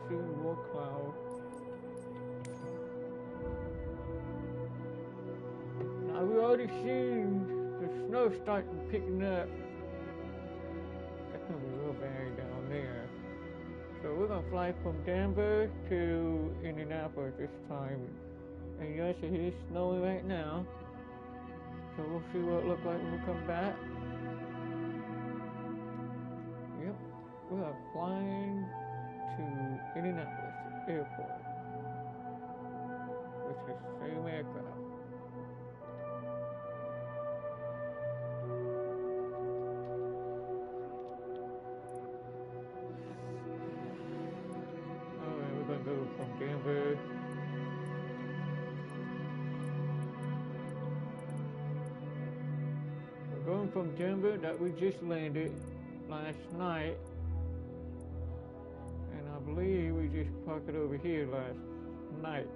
see more cloud. Now we already seen the snow starting picking up. That's gonna be real bad down there. So we're gonna fly from Denver to Indianapolis this time. And yes, it is snowing right now. So we'll see what it looks like when we come back. Yep, we are flying to Indianapolis Airport, which is the same aircraft. Alright, we're gonna go from Denver. We're going from Denver that we just landed last night. And I believe we just parked it over here last night.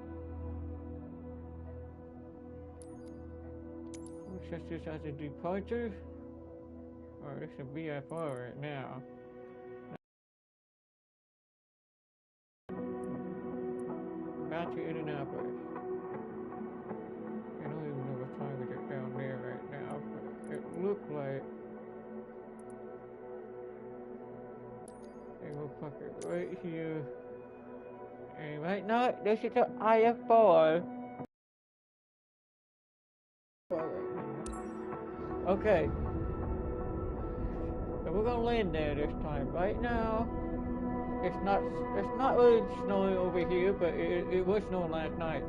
We'll set this as a departure. Alright, it's a VFR right now. Back to Indianapolis. I don't even know what time it is down there right now, but it looked like they will park it right here. And right now, this is the IF4. Okay. So we're gonna land there this time. Right now, it's not really snowing over here, but it was snowing last night.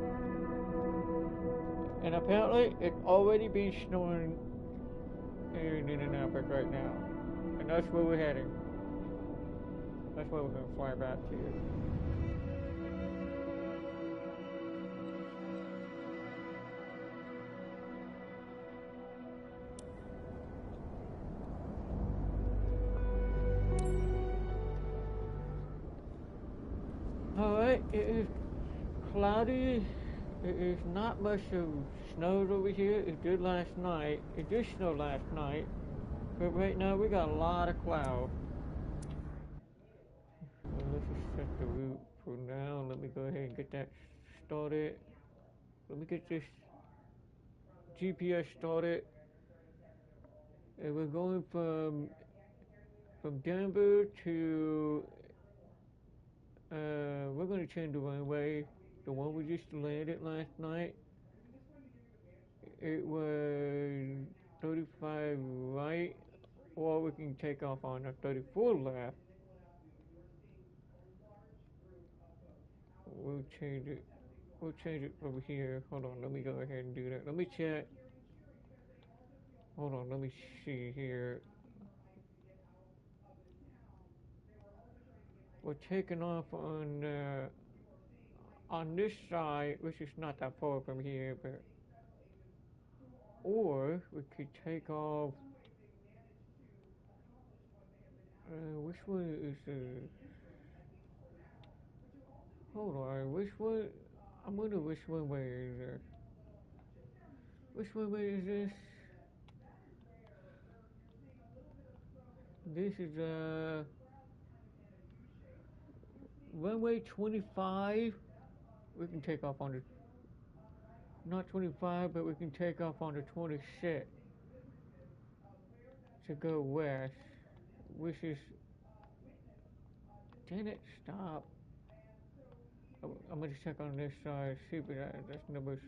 And apparently it's already been snowing in Indianapolis right now. And that's where we're heading. That's where we're gonna fly back to. Alright, it is cloudy. It is not much of snowed over here. It did last night. It did snow last night. But right now we got a lot of cloud. So let's just set the route for now. Let me go ahead and get that started. Let me get this GPS started. And we're going from Denver to we're going to change the runway. The one we just landed last night. It was 35 right, or we can take off on a 34 left. We'll change it. We'll change it over here. Hold on, let me go ahead and do that. Let me check. Hold on, let me see here. We're taking off on this side, which is not that far from here, but or we could take off. Which one is hold on, which one? I wonder which one way is this? Which one way is this? This is runway 25. We can take off on the not 25, but we can take off on the 26 to go west, which is. Dang it! Stop. I'm gonna check on this side. See if that's number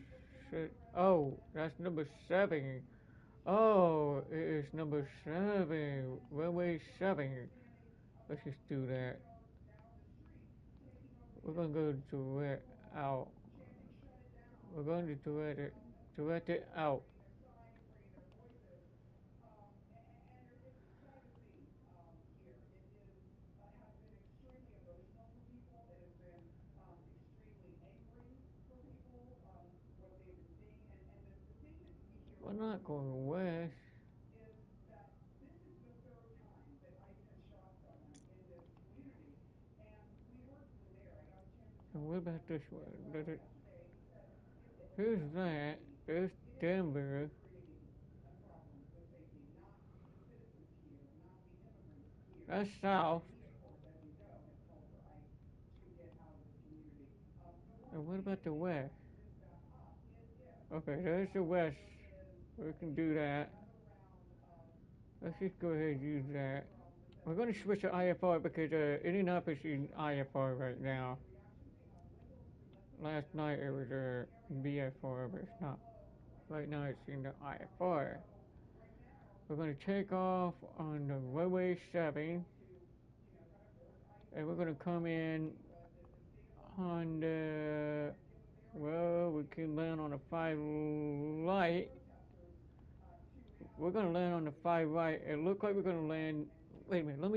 6. Oh, that's number 7. Oh, it is number 7. Runway 7. Let's just do that. We're gonna go direct out. We're going to direct it out. We're not going west. And what about this one? Here's that. There's Denver. That's south. about the west? Okay, there's the west. We can do that. Let's just go ahead and use that. We're going to switch to IFR because Indianapolis is in IFR right now. Last night it was a BFR, but it's not. Right now it's in the IFR. We're going to take off on the runway 7, and we're going to come in on the, well, we can land on the 5 right. We're going to land on the 5 right. It looks like we're going to land, wait a minute, let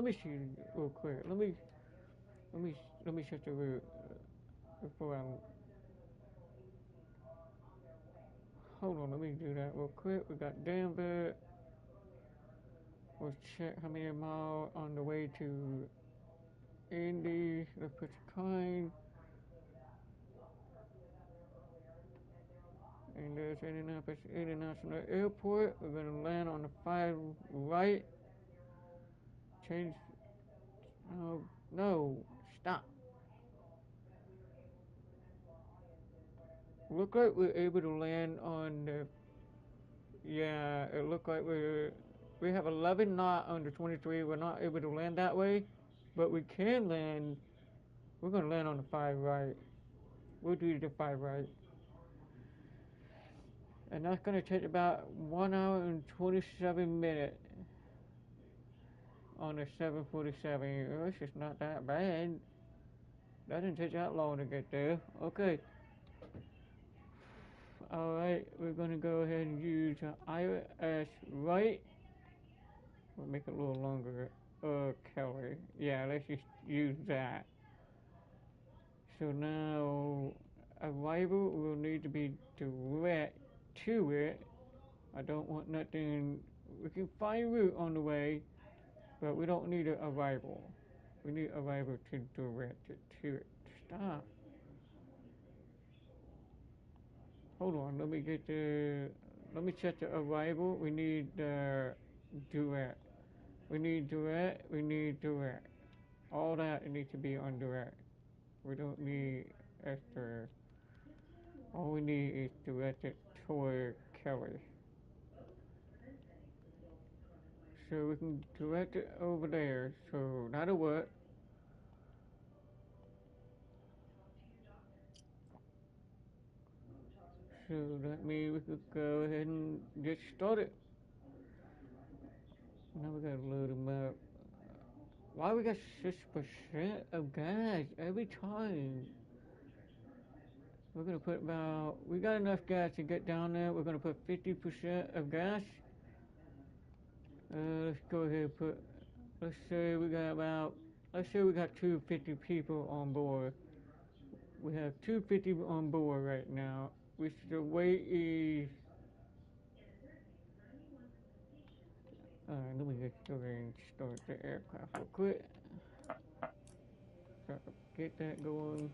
me see real quick. Let me check the route before I, hold on, let me do that real quick. We got Denver. We'll check how many miles on the way to Indy. Let's put the coin. And there's Indianapolis International Airport. We're going to land on the 5 right. Change. Oh, no. Stop. Look like we're able to land on the, yeah, it looked like we have 11 knot under 23. We're not able to land that way, but we can land. We're going to land on the 5 right. We'll do the 5 right. And that's going to take about 1 hour and 27 minutes on the 747. It's just not that bad. That didn't take that long to get there. Okay. Alright, we're going to go ahead and use IOS right. We'll make it a little longer. Kelly. Yeah, let's just use that. So now, arrival will need to be direct to it. I don't want nothing. We can find route on the way, but we don't need an arrival. We need arrival to direct it to it. Stop. Hold on, let me check the arrival. We need direct. We need direct. All that needs to be on direct. We don't need extra. All we need is direct it toward Kelly. So we can direct it over there. So that'll work. So that means we could go ahead and get started. Now we gotta load them up. Why we got 6% of gas every time? We're gonna put about, we got enough gas to get down there. We're gonna put 50% of gas. Let's go ahead and put, let's say we got 250 people on board. We have 250 on board right now, which the weight is, let me just go ahead and start the aircraft real quick. So get that going.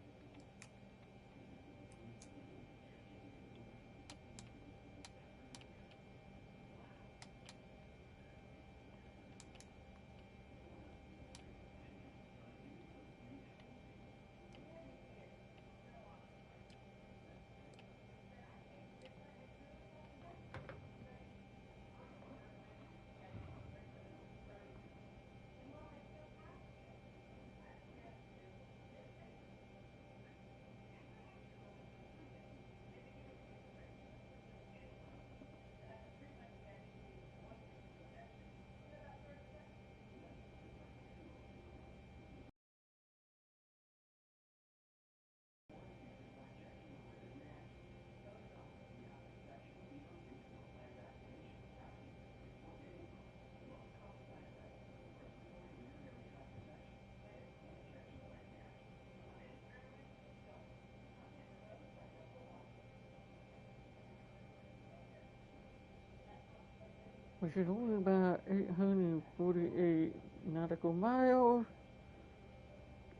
Which is only about 848 nautical miles,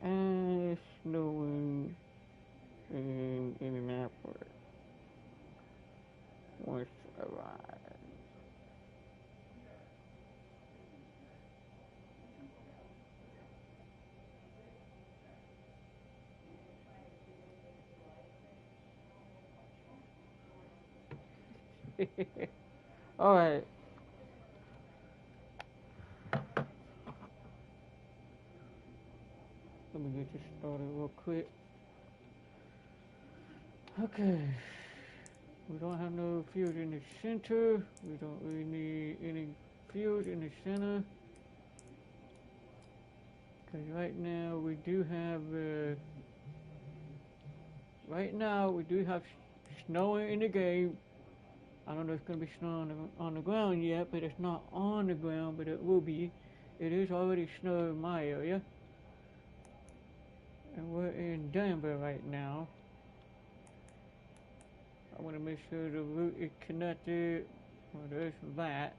and it's snowing in Indianapolis once arrived. Alright. Let me get this started real quick. Okay. We don't have no field in the center. We don't really need any field in the center. Because right now we do have snowing in the game. I don't know if it's going to be snow on the ground yet, but it's not on the ground, but it will be. It is already snow in my area. And we're in Denver right now. I want to make sure the route is connected. Well, there's that.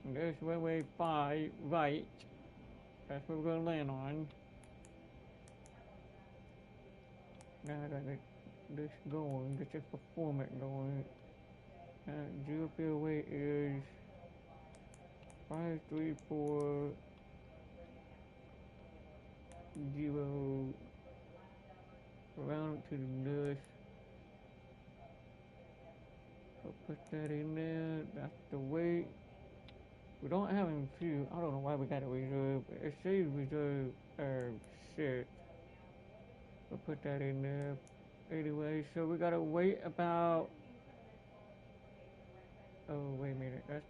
And there's runway 5 right. That's what we're going to land on. Now I got to get this going, get this performance going. Zero fuel weight is 5340. Round it to the nearest. So put that in there. That's the weight. We don't have any fuel. I don't know why we got a reserve. It says reserve 6. We'll put that in there. Anyway, so we gotta wait about. Oh, wait a minute. That's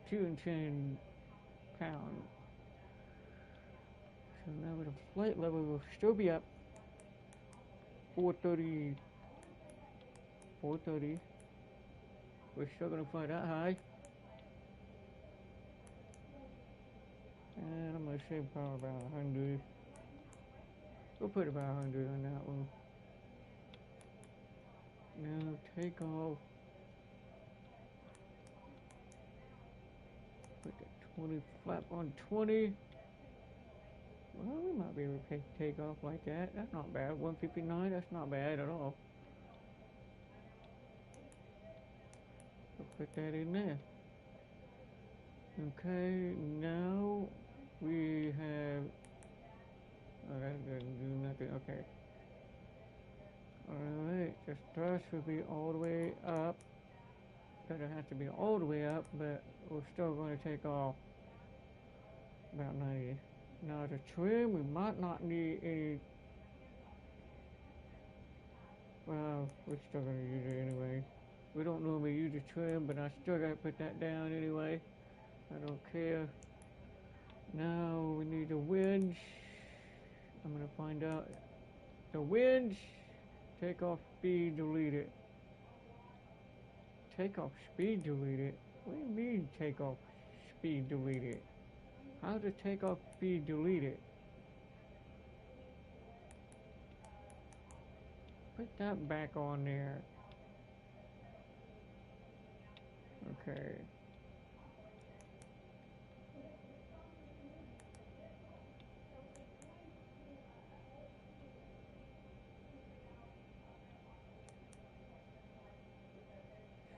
210 pounds. So now with the flight level will still be up 430. 430. We're still gonna fly that high. And I'm gonna say probably about 100. We'll put about 100 on that one. Now take off. Put the 20 flap on 20. Well, we might be able to take off like that. That's not bad. 159, that's not bad at all. We'll put that in there. Okay, now we have. Oh, that doesn't do nothing. Okay. Alright, the thrust will be all the way up. Doesn't have to be all the way up, but we're still going to take off about 90. Now the trim, we might not need any. Well, we're still going to use it anyway. We don't normally use the trim, but I still got to put that down anyway. I don't care. Now we need the winch. I'm going to find out the winch. Takeoff speed deleted. Takeoff speed deleted? What do you mean takeoff speed deleted? How does takeoff speed deleted? Put that back on there. Okay.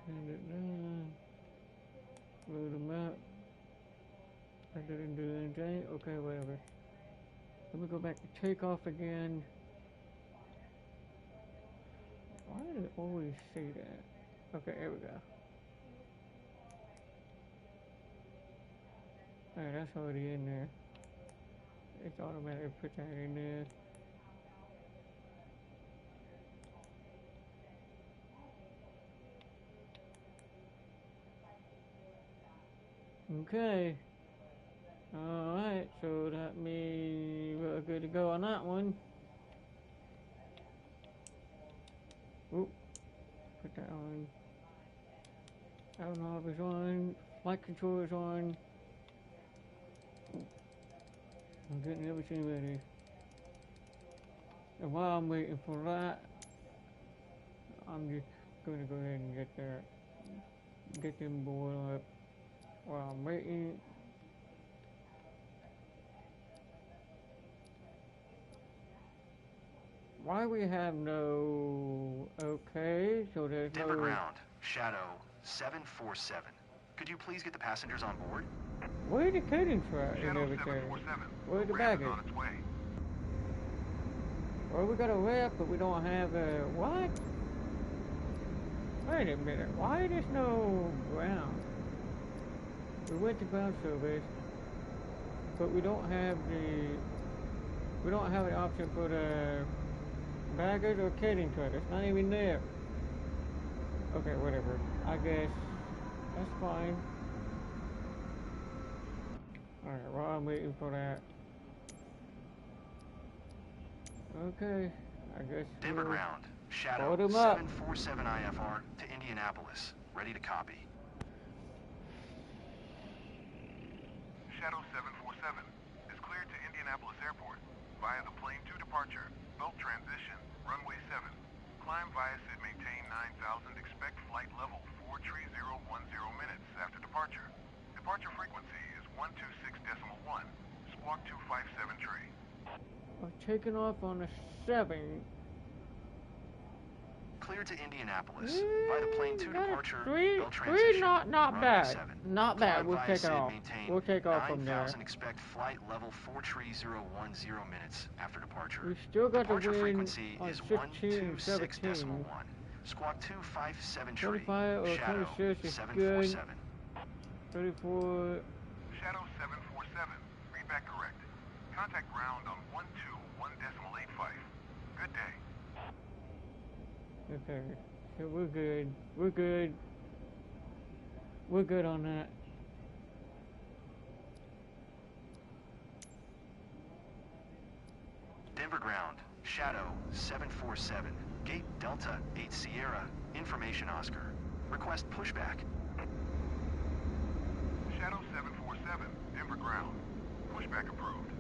Send it down. Load them up. That didn't do anything. Okay, whatever. Let me go back to takeoff again. Why do it always say that? Okay, here we go. Alright, that's already in there. It's automatically put that in there. Okay. Alright, so that means we're good to go on that one. Oop. Put that on. Out knob is on. Flight control is on. I'm getting everything ready. And while I'm waiting for that, I'm just going to go ahead and get them boiled up while I'm waiting. Why we have no... Okay, so there's no... Denver ground, Shadow 747. Could you please get the passengers on board? Where's the cadence for and everything? Where's the baggage? Well, we got a rep, but we don't have a... What? Wait a minute, why there's no ground? We went to ground service, but we don't have the option for the baggage or catering truck. It's not even there. Okay, whatever. I guess that's fine. Alright, while I'm waiting for that. Okay, I guess Denver we'll ground. Shadow load 'em up. 747 IFR to Indianapolis. Ready to copy. Shadow 747 is cleared to Indianapolis Airport via the plane 2 departure, belt transition, runway 7. Climb via SID maintain 9,000, expect flight level 43010 minutes after departure. Departure frequency is 126.1, squawk 257 tree. I'm taking off on the 7. Cleared to Indianapolis. By the plane 2 departure, belt Three, transition, not runway bad. 7. Not bad. Climb We'll via take it SID off. maintain We'll take off from there. 9,000, expect flight level 43010 minutes after departure. We still got Departure the wind frequency on is 15 and 17. 126.1. Squawk 257 tree. 25 or Shadow 26 is 747. good. 34. Shadow 747, read back correct. Contact ground on 121.85. Good day. Okay. So we're good. We're good. We're good on that. Denver ground. Shadow 747. Gate Delta 8 Sierra. Information Oscar. Request pushback. Shadow 747, Denver ground. Pushback approved.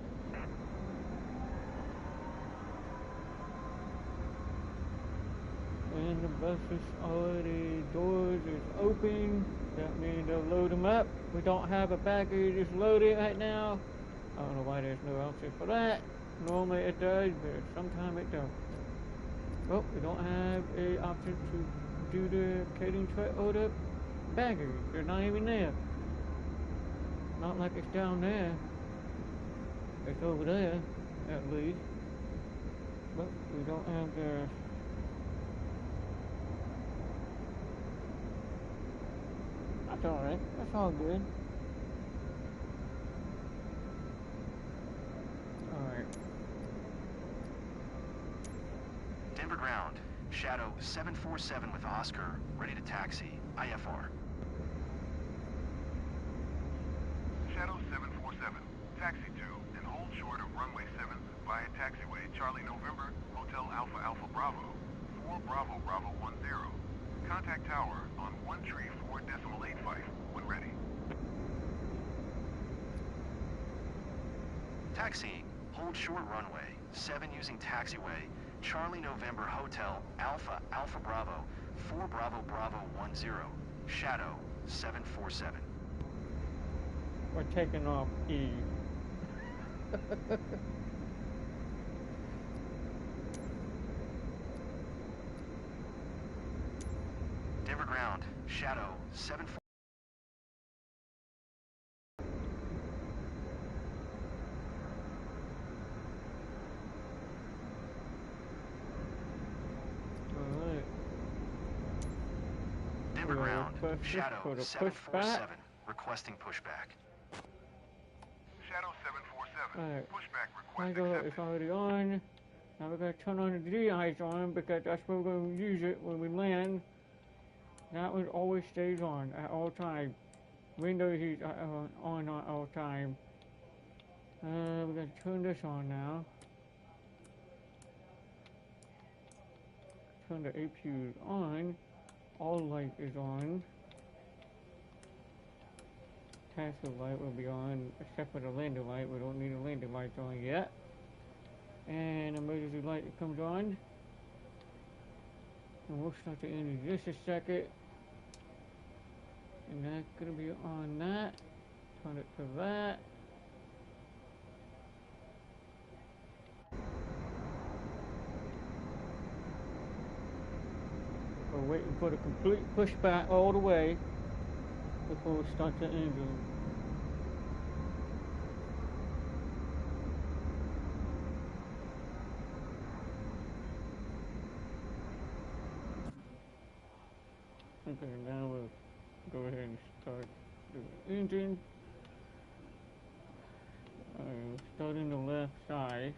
And the buses already, doors is open. That means they'll load them up. We don't have a baggage that's loaded right now. I don't know why there's no option for that. Normally it does, but sometimes it don't. Oh, we don't have a option to do the catering truck or the baggage. They're not even there. Not like it's down there. It's over there, at least. But we don't have the... That's alright. That's all good. Alright. Denver ground. Shadow 747 with Oscar. Ready to taxi. IFR. Shadow 747, taxi to and hold short of runway 7 via taxiway Charlie November, Hotel Alpha Alpha Bravo, 4 Bravo Bravo 10. Contact tower on 134.85 when ready. Taxiing. Hold short runway. 7 using taxiway. Charlie November Hotel Alpha Alpha Bravo, 4 Bravo Bravo 10. Shadow 747. We're taking off E. Denver ground. Shadow 747. Alright. Denver ground. Shadow For the 747. Requesting pushback. Shadow 747, Alright. pushback I request go, accepted. it's already on. Now we're going to turn on the DIs on because that's where we're going to use it when we land. That one always stays on at all times. Windows is on at all time. We're going to turn this on now. Turn the APUs on. All light is on. Taxi light will be on, except for the landing light. We don't need the landing lights on yet. And emergency light comes on. And we'll start the engine in just a second. And that's gonna be on that. Turn it to that. We're waiting for the complete pushback all the way before we start the engine. Okay, now we'll go ahead and start the engine. Starting the left side.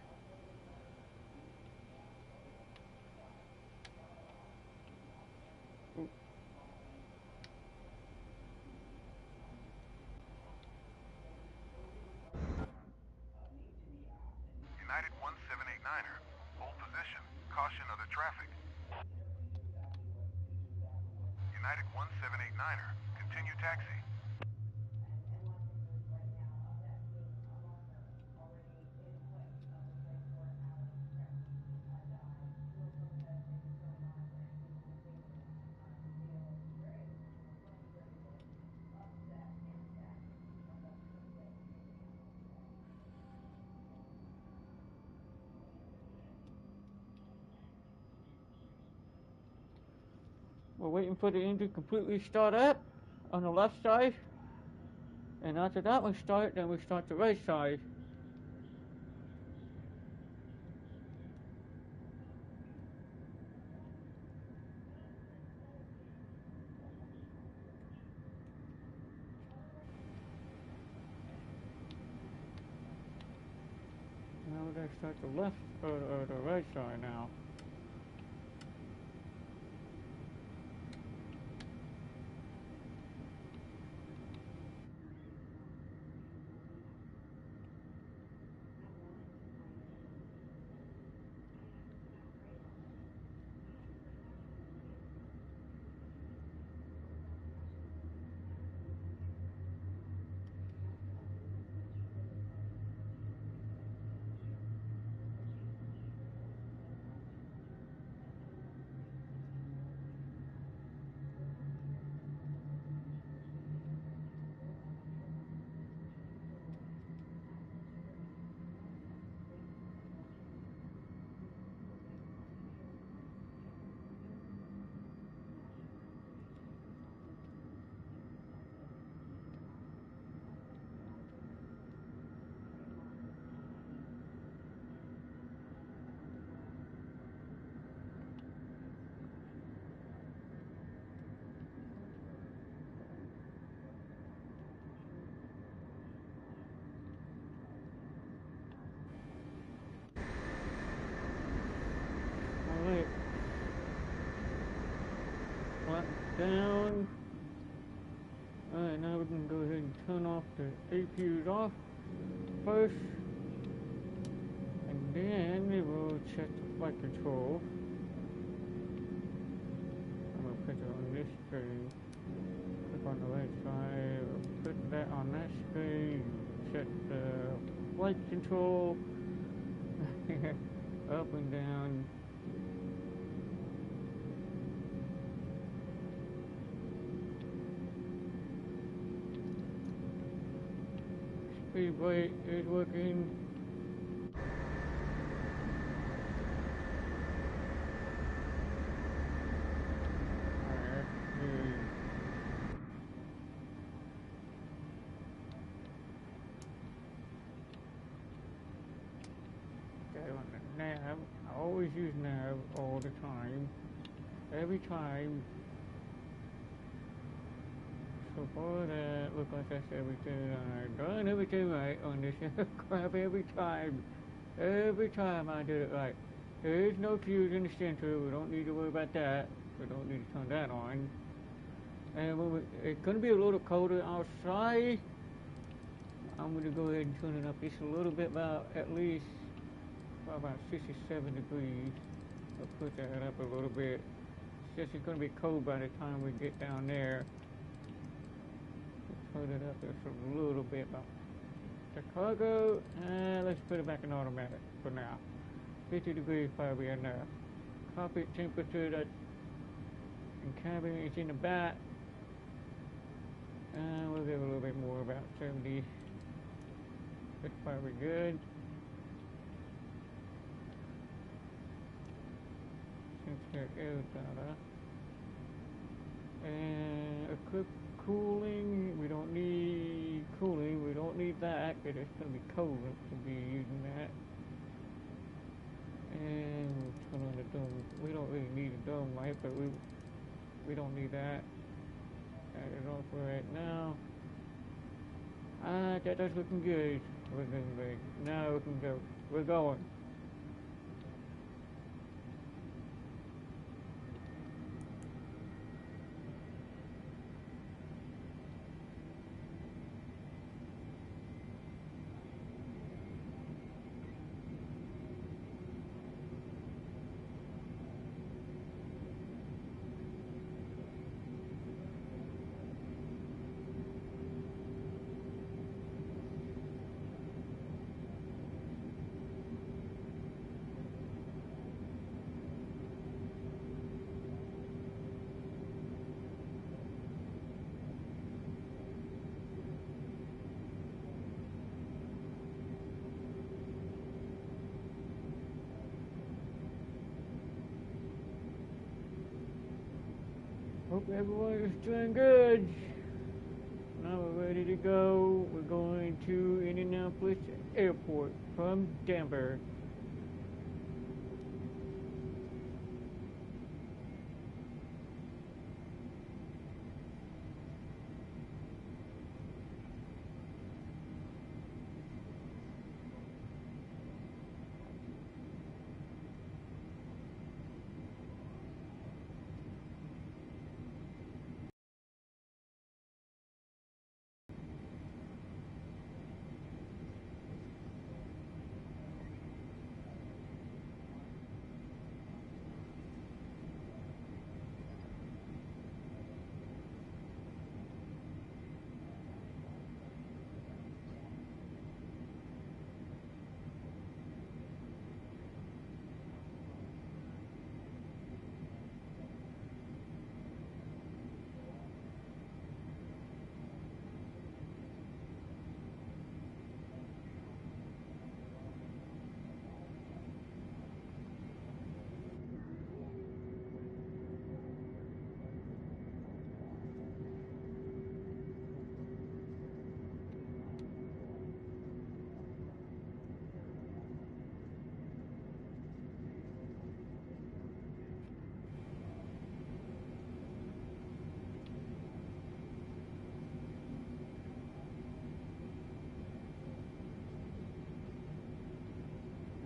United 1789er, hold position. Caution other traffic. United 1789er, continue taxi. We're waiting for the engine to completely start up on the left side. And after that one starts, then we start the right side. Now we're going to start the left or the right side now. Alright. Flat down. Alright, now we can go ahead and turn off the APUs off first. And then we will check the flight control. I'm going to put it on this screen. Click on the right side, put that on that screen. Check the flight control. Up and down. Speed brake is working. Okay, on the nav, I always use nav all the time. Every time. So far that looks like that's everything I've done everything right on this aircraft every time. Every time I did it right. There is no fuse in the center, we don't need to worry about that. We don't need to turn that on. And when it's going to be a little colder outside, I'm going to go ahead and turn it up just a little bit, about at least about 67 degrees. I'll put that up a little bit. It's just going to be cold by the time we get down there. Put it up just a little bit. The cargo, let's put it back in automatic for now. 50 degrees probably enough. Cockpit temperature that in cabin is in the back. We'll give a little bit more, about 70. That's probably good. Since there is and equip cooling, we don't need cooling, we don't need that because it's going to be cold to be using that. And we'll turn on the dome. We don't really need a dome light, but we don't need that. That is all for right now. That's looking good. Looking good. Now we can go. We're going. Hope everyone is doing good. Now we're ready to go. We're going to Indianapolis Airport from Denver.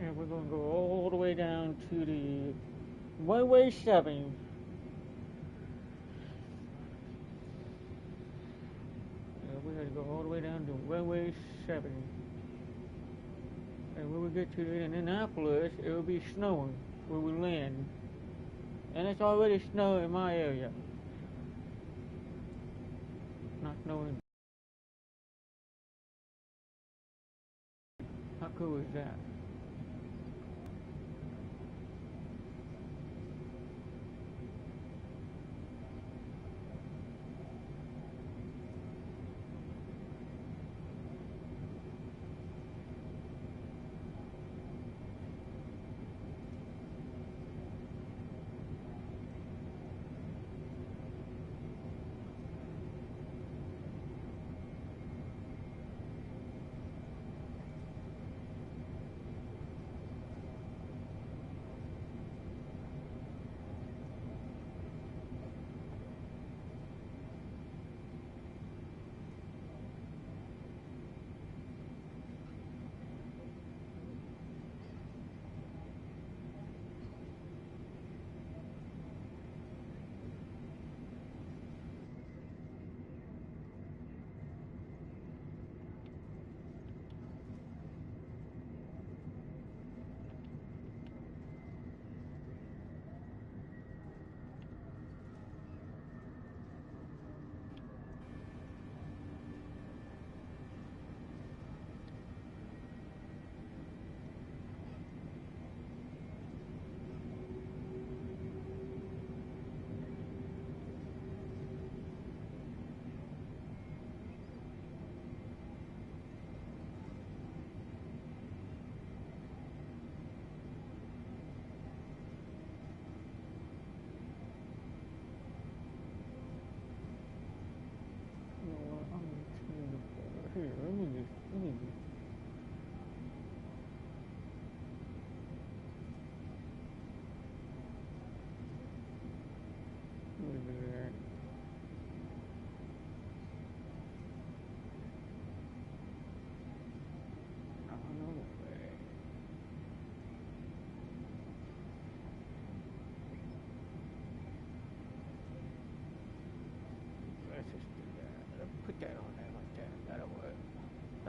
And we're going to go all the way down to the runway 7. We got to go all the way down to runway 7. And when we get to Indianapolis, it will be snowing where we land. And it's already snowing in my area. Not snowing. How cool is that?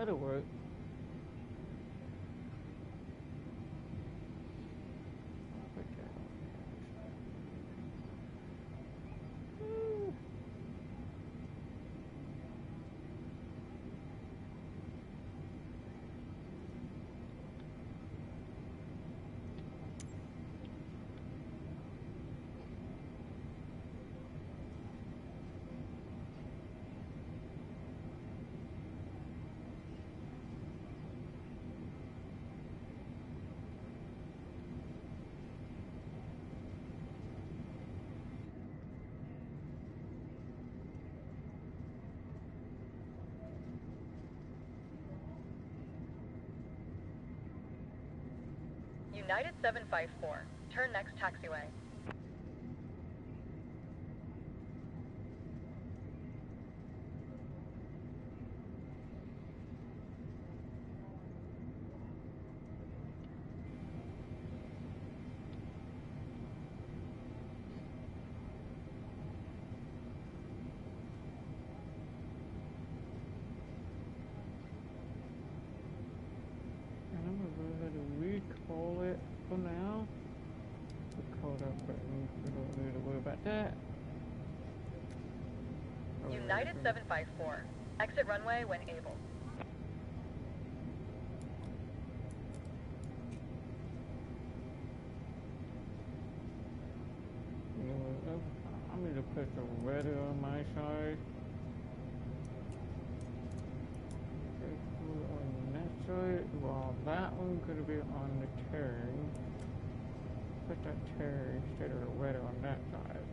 That'll work. Put that on there. Woo. United 754, turn next taxiway. And I'm gonna go ahead and recall it for now. Recall that button. We don't need to worry about that. United 754, exit runway when able. You know what? I'm gonna put the red on my side. On that side, well, that one's gonna be on the turn. Put that turn instead of the red on that side.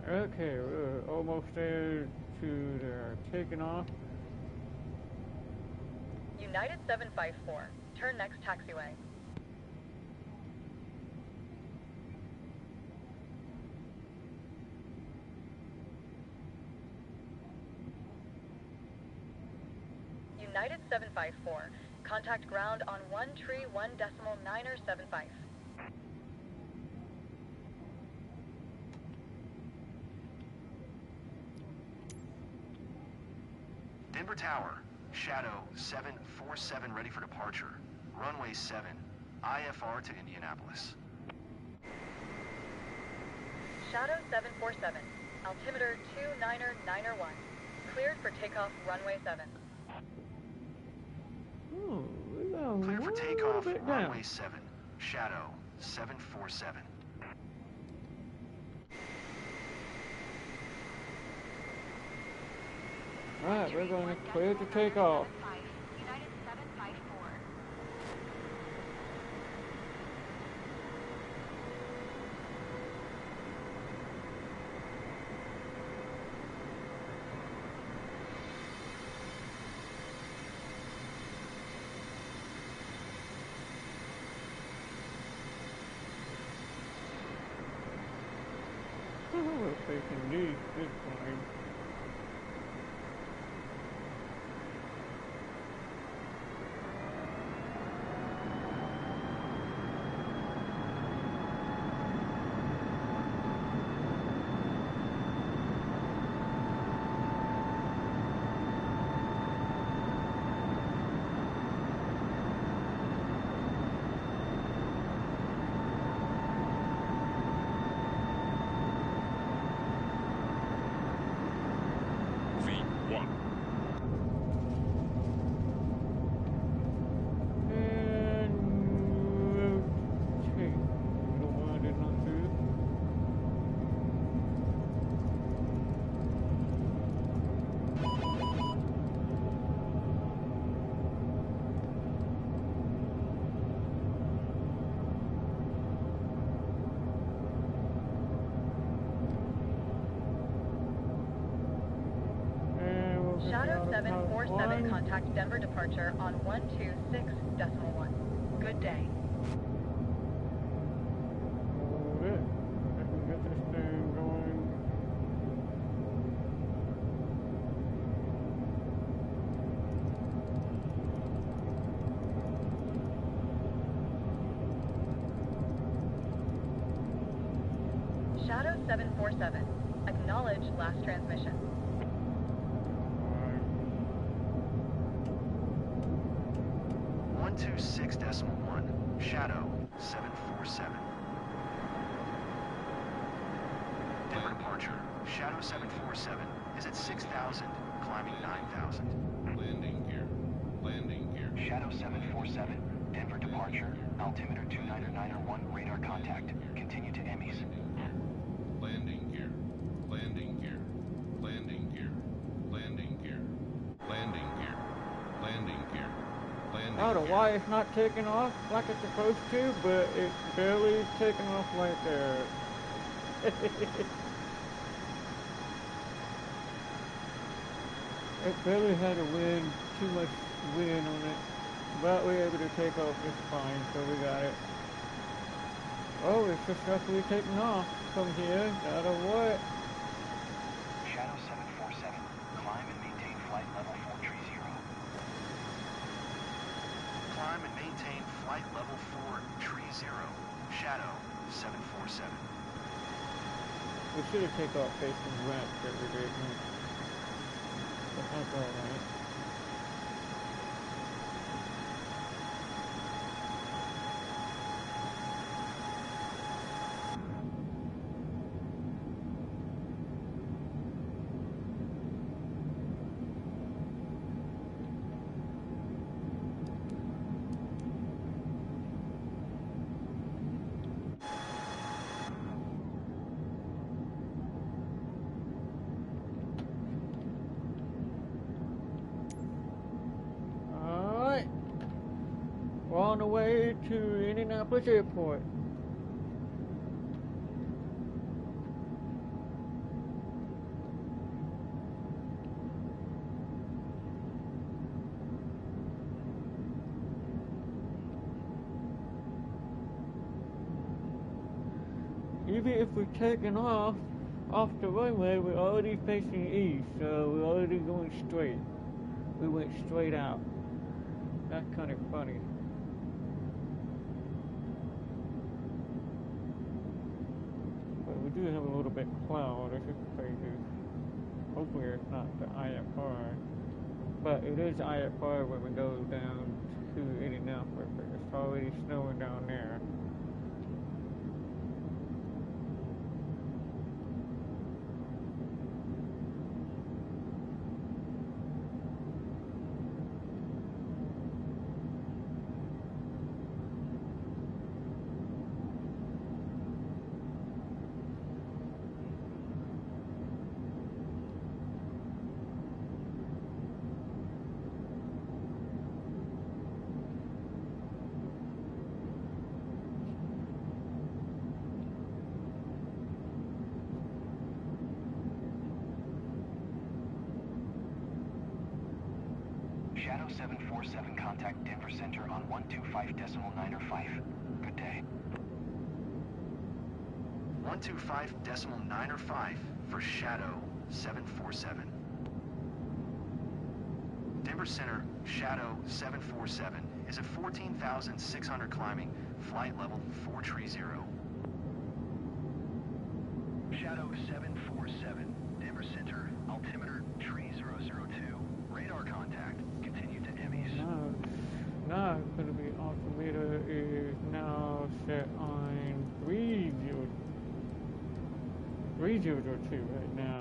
Okay, we're almost there to the taking off. United 754, turn next taxiway. United 754, contact ground on 131.975. Denver Tower, Shadow 747 ready for departure. Runway 7, IFR to Indianapolis. Shadow 747, altimeter 29901, cleared for takeoff runway 7. Oh, we got Clear for a takeoff, little bit down. runway 7, Shadow 747. Alright, we're going to clear to take off. United 754. We're taking these this time. Shadow 747, contact Denver departure on 126.1. Good day. Hold it. I can get this thing going. Shadow 747, acknowledge last transmission. 126.1, Shadow 747. Denver departure, Shadow 747 is at 6,000, climbing 9,000. Landing gear. Landing gear. Shadow 747, Denver departure, altimeter 299.1, radar contact. Continue to Emmys. Landing gear. Landing gear. Landing gear. Landing gear. Landing gear. Landing gear. Landing I don't know gear. why it's not taking off like it's supposed to, but it's barely taking off right there. It barely had a wind, too much wind on it, but we were able to take off just fine, so we got it. Oh, it's successfully taking off from here, no matter what. Shadow 747, climb and maintain flight level 430. Climb and maintain flight level 430. Shadow 747. We should have taken off facing west, but we didn't. But that's alright. Alright. We're on the way to Indianapolis Airport. Even if we're taking off the runway, we're already facing east, so we're already going straight. We went straight out. That's kind of funny. But we do have a little bit of cloud, this is crazy. Hopefully it's not the IFR. But it is IFR when we go down to Indianapolis, but it's already snowing down there. Shadow 747, contact Denver Center on 125.905. Good day. 125.905 for Shadow 747. Denver Center, Shadow 747 is at 14,600 climbing, flight level 430. Shadow 747, Denver Center, altimeter 3002, radar contact, continue to Emmys. Now it's going to be altimeter is now set on 3002 right now.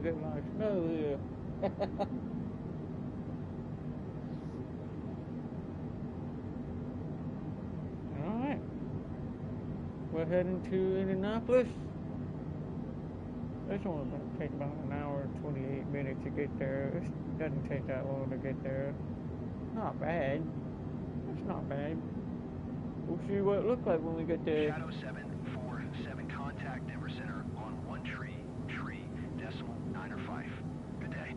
get a lot of snow here. Alright. We're heading to Indianapolis. It's only going to take about an hour and 28 minutes to get there. It doesn't take that long to get there. Not bad. It's not bad. We'll see what it looks like when we get there. Shadow 747, contact Denver Center on 1 tree, decimal 9 or 5. Good day.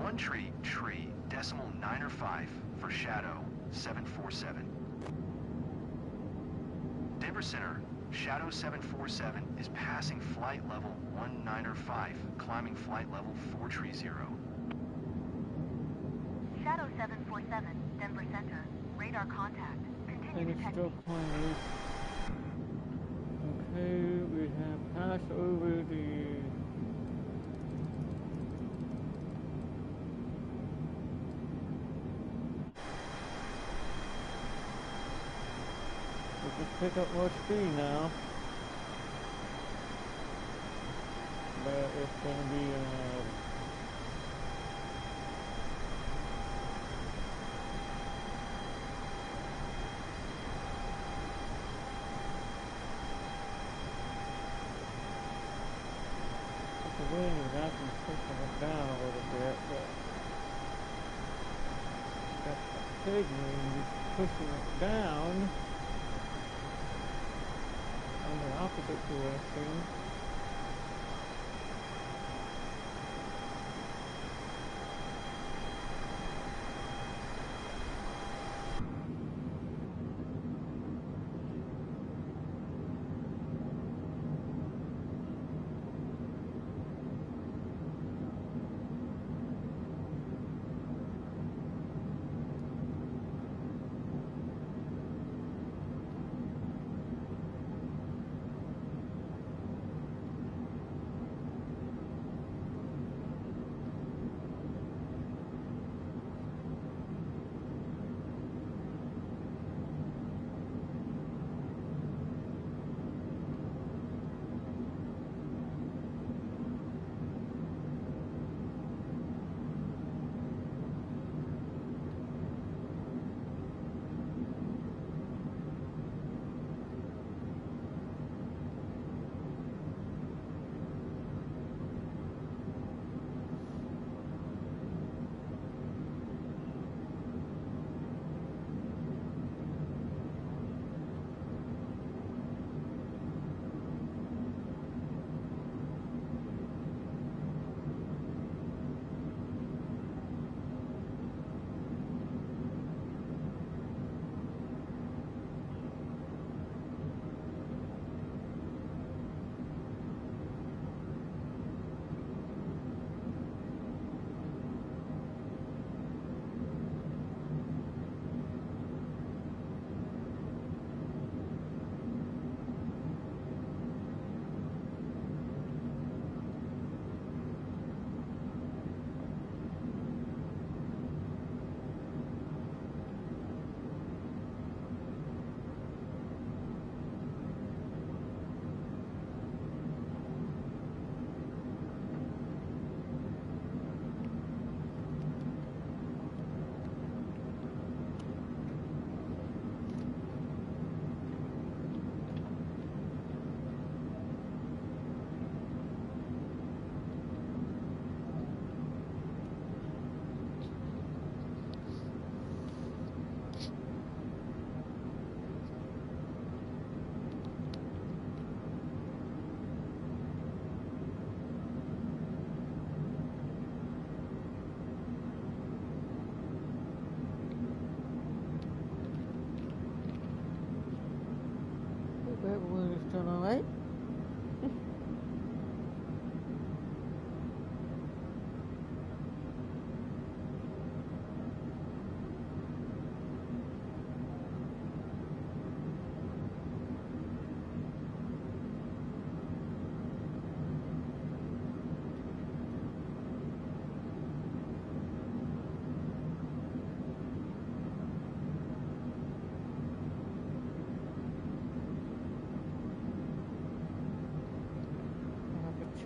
1 tree, decimal 9 or 5 for Shadow 747. Denver Center, Shadow 747 is passing flight level 1905, climbing flight level 430. Shadow 747, Denver Center. Radar contact. Continue And to it's check. still playing. Okay, we have passed over the we just pick up more speed now. But it's gonna be the wind is actually pushing it down a little bit, but that's the big wind pushing it down in the opposite direction.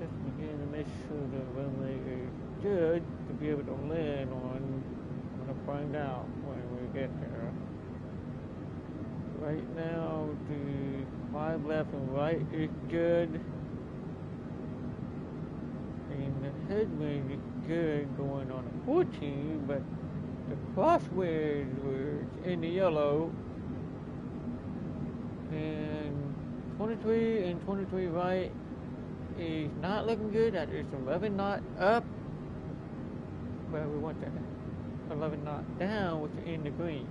Let's begin to make sure the runway is good to be able to land on. I'm gonna find out when we get there. Right now, the 5 left and right is good. And the headwind is good going on a 14, but the crosswinds were in the yellow. And 23 and 23 right is not looking good. That is 11 knot up. But we want that 11 knot down, which is in the green.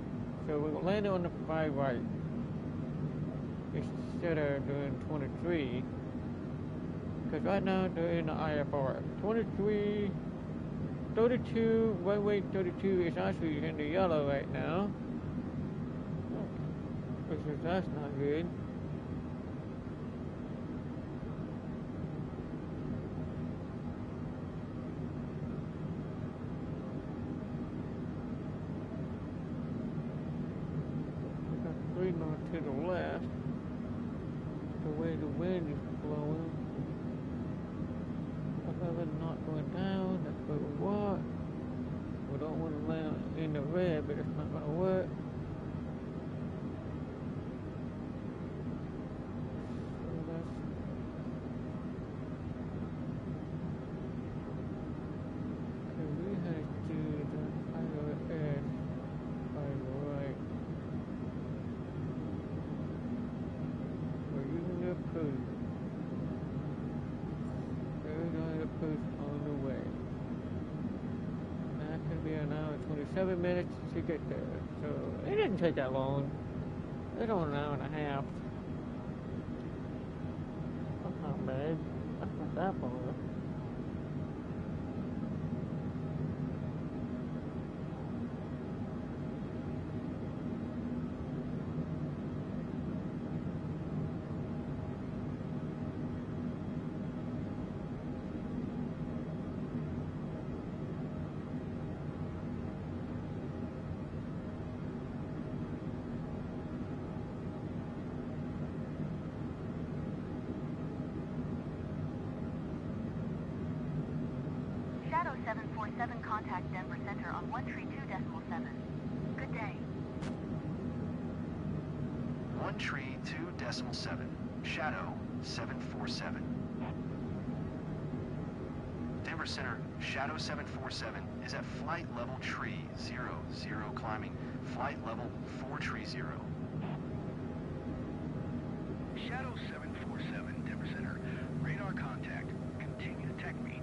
So we're landing on the 5 right instead of doing 23. Because right now they're in the IFR. 23, 32, runway 32 is actually in the yellow right now. Which is, that's not good. We got 3 knots to the left. The way the wind is blowing. 11 not going down, that's what we want. We don't want to land in the red, but it's not going to work. So we had to do the IRS by the right. We're using the approach. Post on the way. That's going to be an hour and 27 minutes to get there. So it didn't take that long. It's only an hour and a half. That's not bad. That's not that far. Shadow 747, contact Denver Center on 132.7. Good day. 132.7. Shadow 747. Denver Center, Shadow 747 is at flight level tree 00, climbing flight level 430. Shadow 747, Denver Center. Radar contact. Continue to tech me.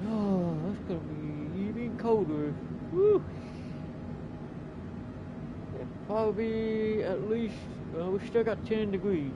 Oh, that's going to be even colder. Woo! It'll probably at least, we still got 10 degrees.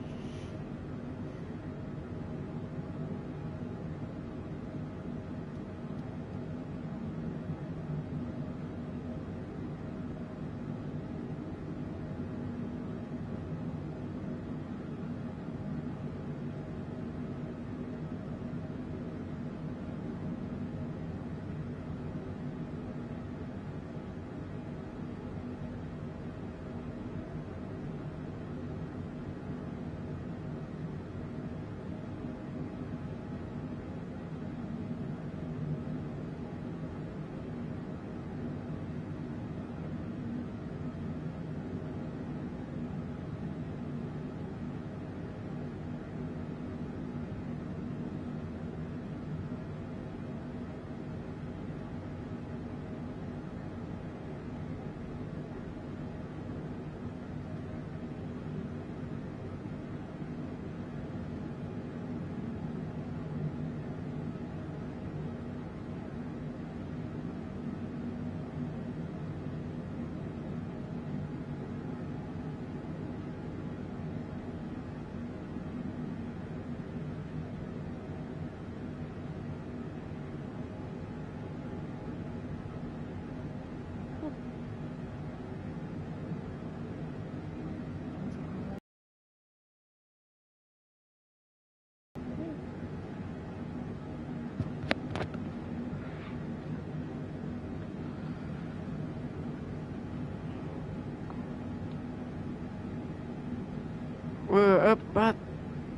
we're up about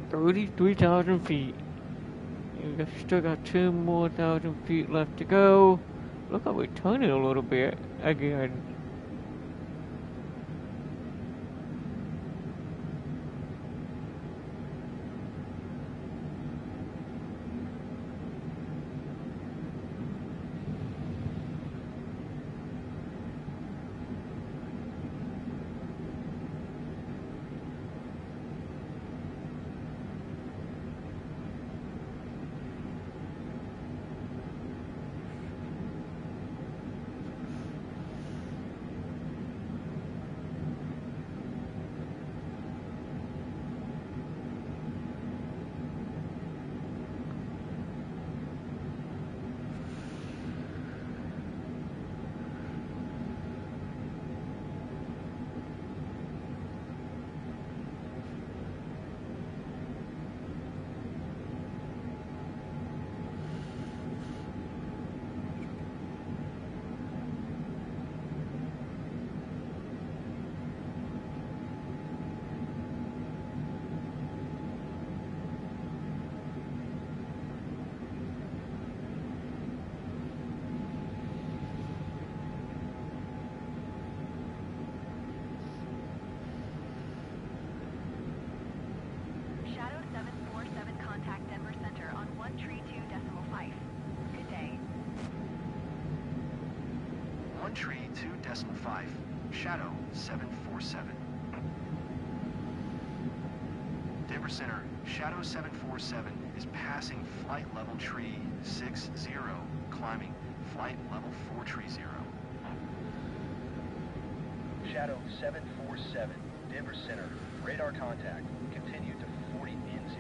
33,000 feet. And we still got 2 more thousand feet left to go. Look like we're turning a little bit again. Shadow 747 contact Denver Center on 132.5. Good day. 132.5. Shadow 747. Denver Center, Shadow 747 is passing flight level tree 60, climbing flight level 430. Shadow 747, Denver Center, radar contact, continue to 40 in 00.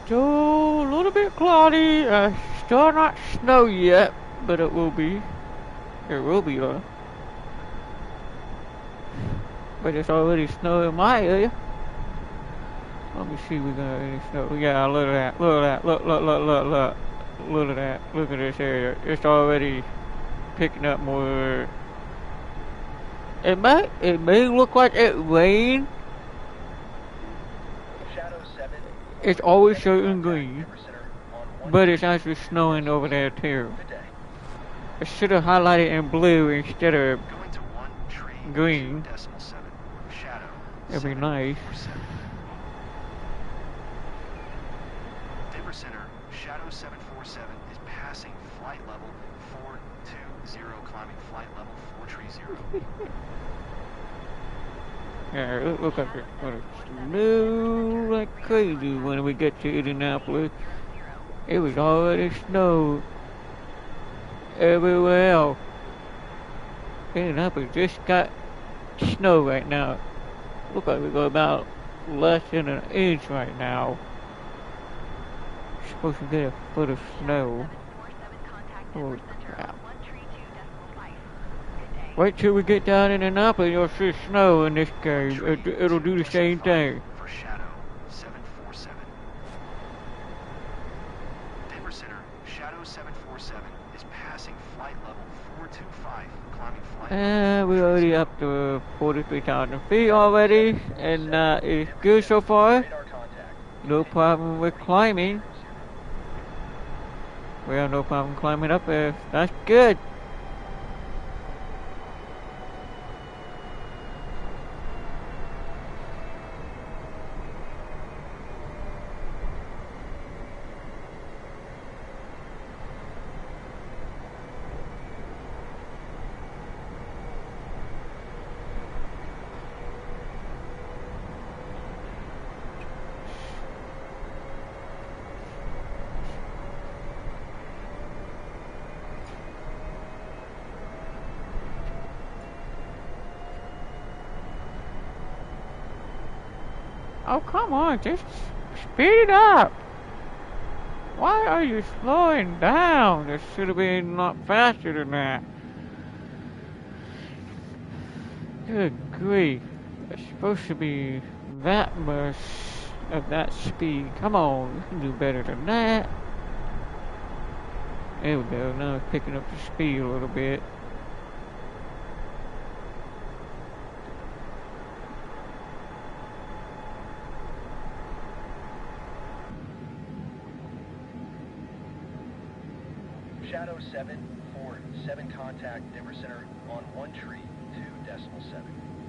still a little bit cloudy. Still not snow yet, but it will be. It will be though. But it's already snow in my area. Let me see if we got any snow. Yeah, look at that. Look at that. Look at that. Look at this area. It's already picking up more. It may look like it rained. Shadow 7. It's always showing green, but it's actually snowing over there too. Good day. It should have highlighted in blue instead of Going to 1 tree green. 2.7. Shadow. It'd be nice. 747. Denver Center, Shadow 747 is passing flight level 420, climbing flight level 430. Yeah, it looks like it's gonna snow like crazy when we get to Indianapolis. It was already snowed everywhere else. Indianapolis just got snow right now. Look like we got about less than an inch right now. Supposed to get a foot of snow. Holy crap. Wait till we get down in Indianapolis, you'll see snow in this game. It'll do the same thing. For Shadow 747. Denver Center, Shadow 747 is passing flight level 425, climbing flight level We're already up to 43,000 feet already, and it's good so far. Radar contact. No problem with climbing. We have no problem climbing up there. That's good. Oh, come on, just speed it up. Why are you slowing down? This should have been a lot faster than that. Good grief. It's supposed to be that much of that speed. Come on, you can do better than that. There we go, now it's picking up the speed a little bit. Shadow 747 contact Denver Center on 1 tree 2.7.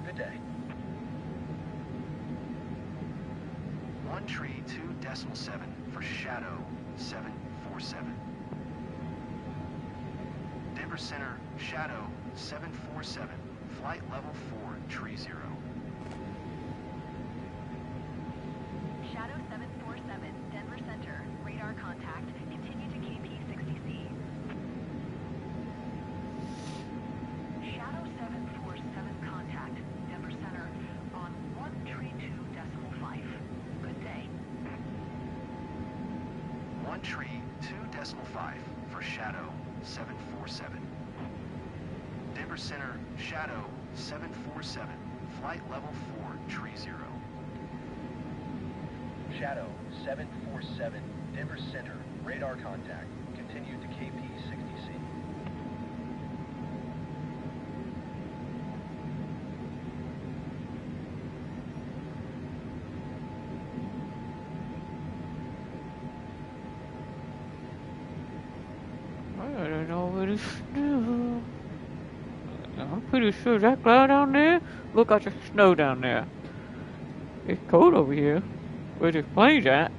Good day. 1 tree 2.7 for Shadow 747. Denver Center, Shadow 747, flight level 430. Shadow 747, Denver Center, radar contact. Continue to KP 60C. Shadow 747 contact, Denver Center, on 132.5. Good day. 1 tree 2.5 for Shadow 747. Denver Center, Shadow 747, flight level 430. Shadow 747 Denver Center, radar contact. Continue to KP 60C. I don't know what it's snow. I'm pretty sure that cloud down there. Look at the snow down there. It's cold over here. Where this plane's at.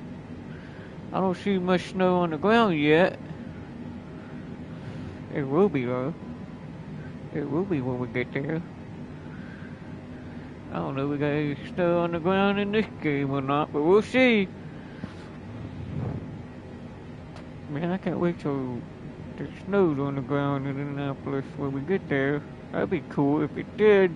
I don't see much snow on the ground yet. It will be though. It will be when we get there. I don't know if we got any snow on the ground in this game or not, but we'll see. Man, I can't wait till the snow's on the ground in Indianapolis when we get there. That'd be cool if it did.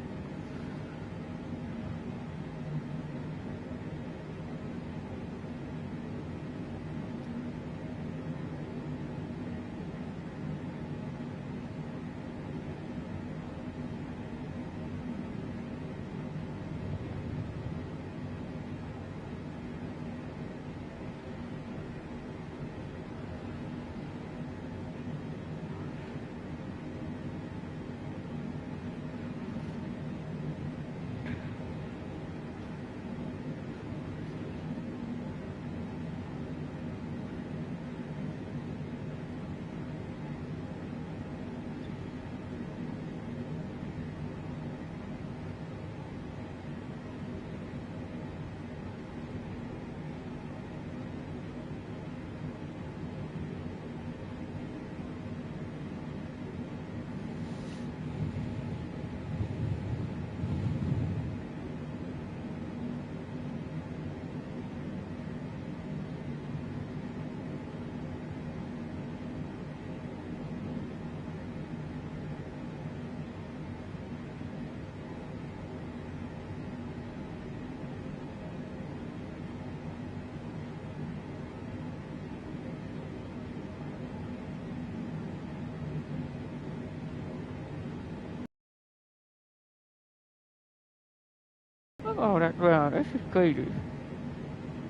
all that ground. This is crazy.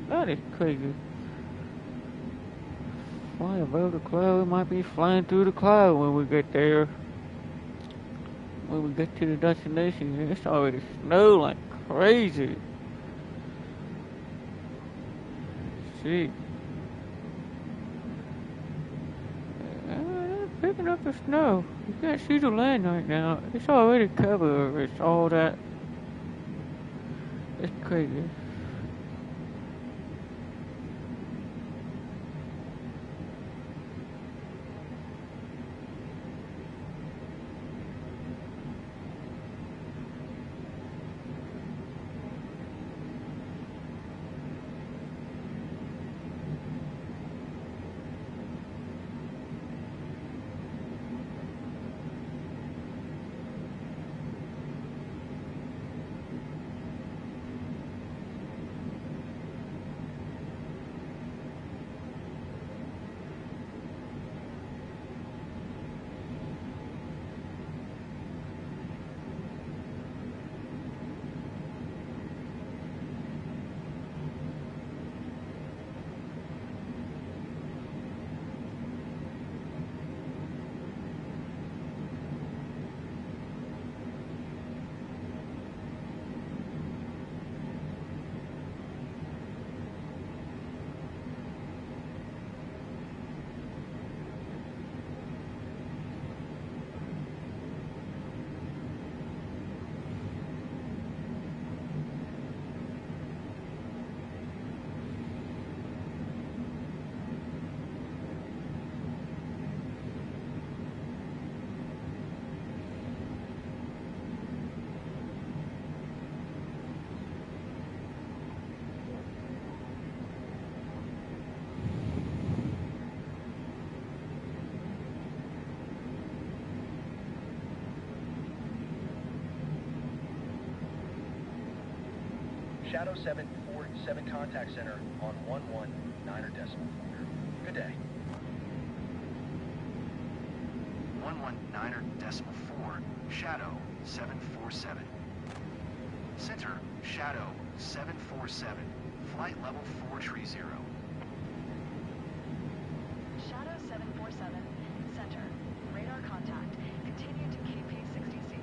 That is crazy. Fly above the cloud. We might be flying through the cloud when we get there. When we get to the destination, it's already snow like crazy. See. Picking up the snow. You can't see the land right now. It's already covered. It's all that. It's crazy. Shadow 747 contact center on 119.4. Good day. 119.4, Shadow 747. Center, Shadow 747, flight level 430. Shadow 747, center. Radar contact. Continue to KP60C.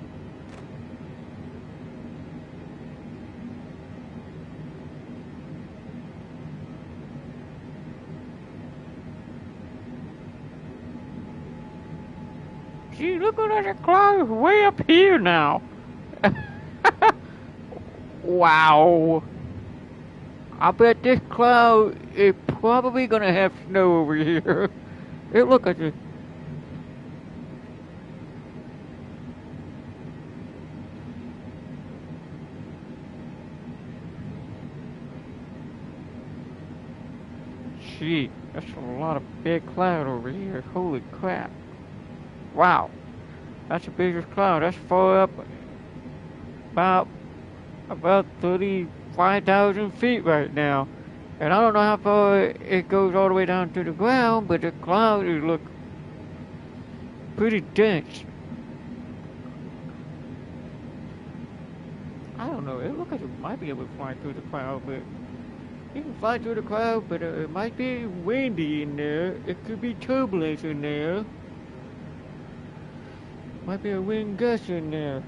Gee, look at that cloud way up here now. Wow. I bet this cloud is probably gonna have snow over here. Hey, look at this. Gee, that's a lot of big cloud over here. Holy crap. Wow. That's the biggest cloud. That's far up about 35,000 feet right now. And I don't know how far it goes all the way down to the ground, but the cloud is look pretty dense. I don't know. It looks like it might be able to fly through the cloud, but you can fly through the cloud, but it might be windy in there. It could be turbulence in there. Might be a wind gust in there.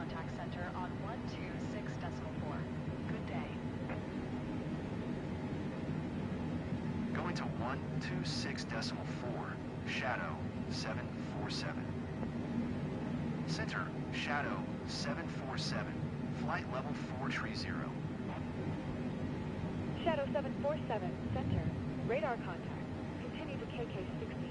contact center on 126.4. Good day. Going to 126.4, Shadow 747. Center, Shadow 747, flight level 430. Shadow 747, center. Radar contact. Continue to KK60.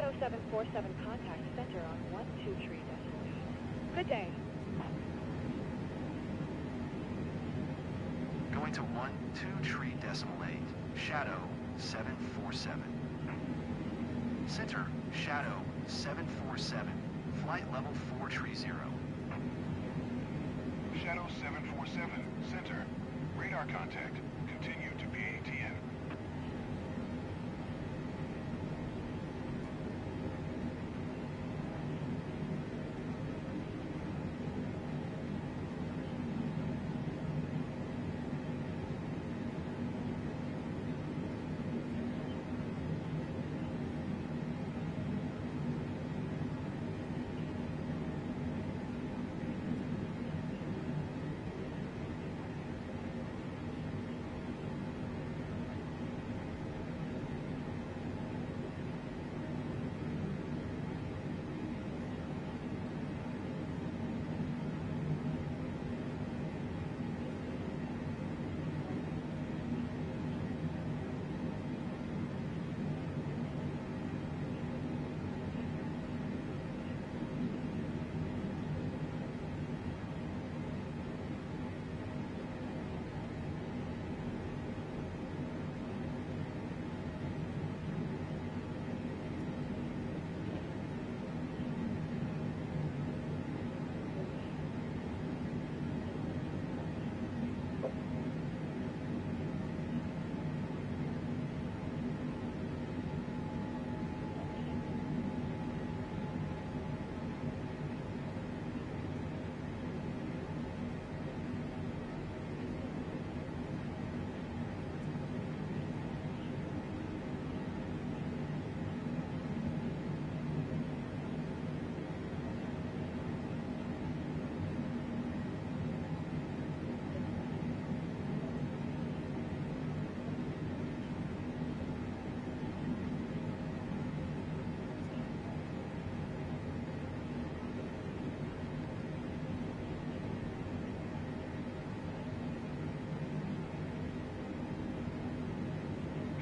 Shadow 747, contact center on 123.8. Good day. Going to 123.8. Shadow 747. Center, Shadow 747. Flight level 430. Shadow 747, center. Radar contact. Continue to PATN.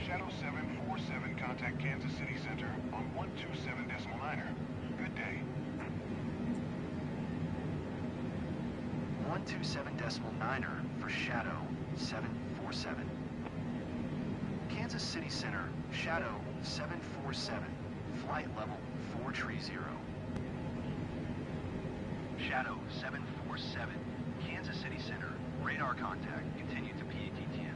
Shadow 747, contact Kansas City Center on 127.9er. Good day. 127.9er for Shadow 747. Kansas City Center, Shadow 747. Flight level 430. Shadow 747, Kansas City Center. Radar contact. Continue to PATN.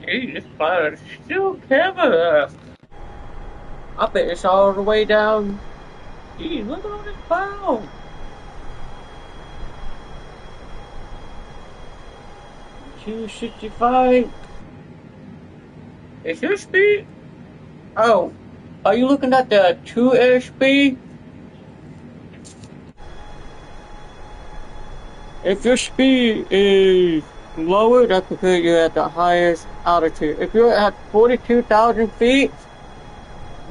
Gee, this pilot is still camera. I bet it's all the way down. Gee, look at all this cloud. 265. Is your speed? Oh, are you looking at the 2 airspeed? If your speed is lower, that's because you're at the highest altitude. If you're at 42,000 feet,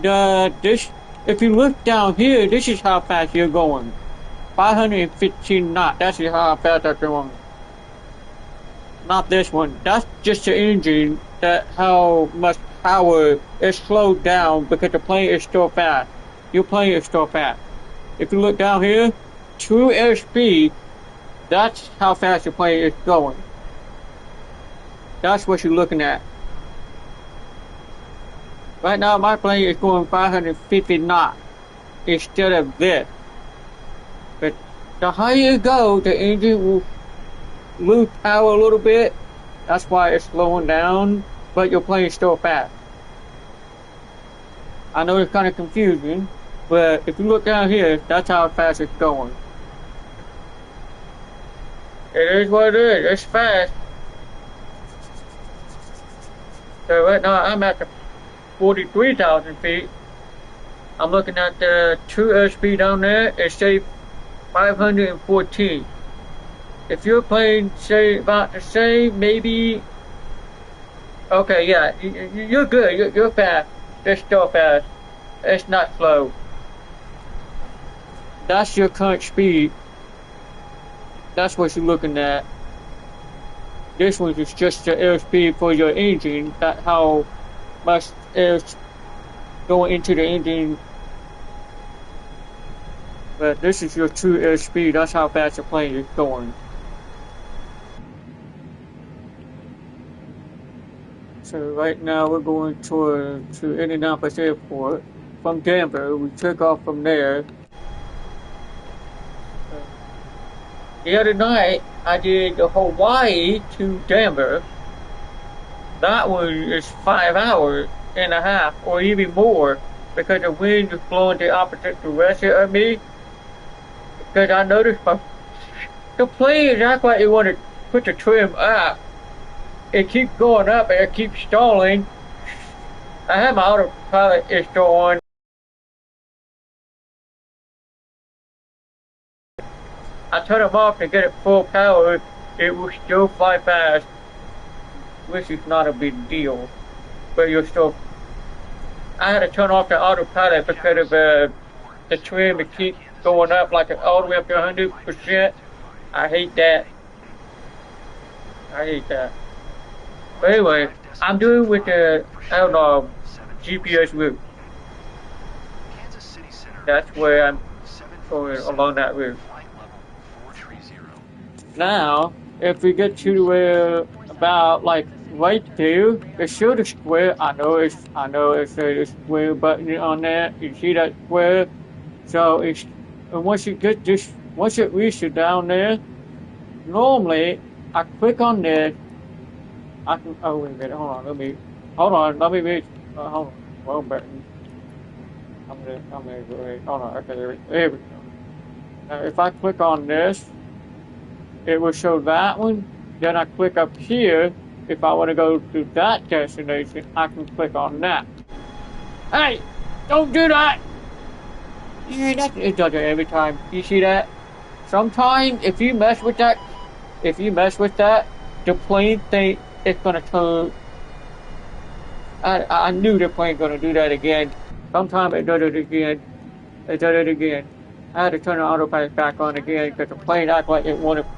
if you look down here, this is how fast you're going. 515 knots. That's how fast that's going. Not this one. That's just the engine. That how much power is slowed down because the plane is still fast. Your plane is still fast. If you look down here, 2 airspeed. That's how fast your plane is going. That's what you're looking at. Right now, my plane is going 550 knots instead of this. But the higher you go, the engine will lose power a little bit. That's why it's slowing down, but your plane is still fast. I know it's kind of confusing, but if you look down here, that's how fast it's going. It is what it is. It's fast. So right now I'm at the 43,000 feet. I'm looking at the 2 airspeed down there. It says 514. If you're playing, say, about the same, maybe. Okay, yeah, you're good. You're fast. It's still fast. It's not slow. That's your current speed. That's what you're looking at. This one is just the airspeed for your engine. That's how much air is going into the engine. But this is your true airspeed. That's how fast the plane is going. So right now we're going to Indianapolis Airport from Denver. We took off from there. The other night, I did Hawaii to Denver. That one is 5 hours and a half, or even more, because the wind is blowing the opposite direction of me. Because I noticed the plane is act like it want to put the trim up. It keeps going up and it keeps stalling. I have my autopilot installed on. I turn them off to get it full power, it will still fly fast, which is not a big deal, but you're still. I had to turn off the autopilot because of the trim to keep going up like all the way up to 100%. I hate that. But anyway, I'm doing with the GPS route. That's where I'm going along that route. Now, if we get to where about like right there, it shows a square. I know it's a square button on there. You see that square? So it's and once it reaches down there, normally I click on this. I can. Oh wait a minute. Hold on. Let me reach. Hold on. Wrong button. I'm gonna go ahead. Hold on. Okay. There we go. Now, if I click on this, it will show that one. Then I click up here. If I want to go to that destination, I can click on that. Hey, don't do that! Yeah, it does it every time. You see that? Sometimes, if you mess with that, the plane think it's gonna turn. I knew the plane gonna do that again. Sometimes it does it again. I had to turn the autopilot back on again because the plane acted like it wanted to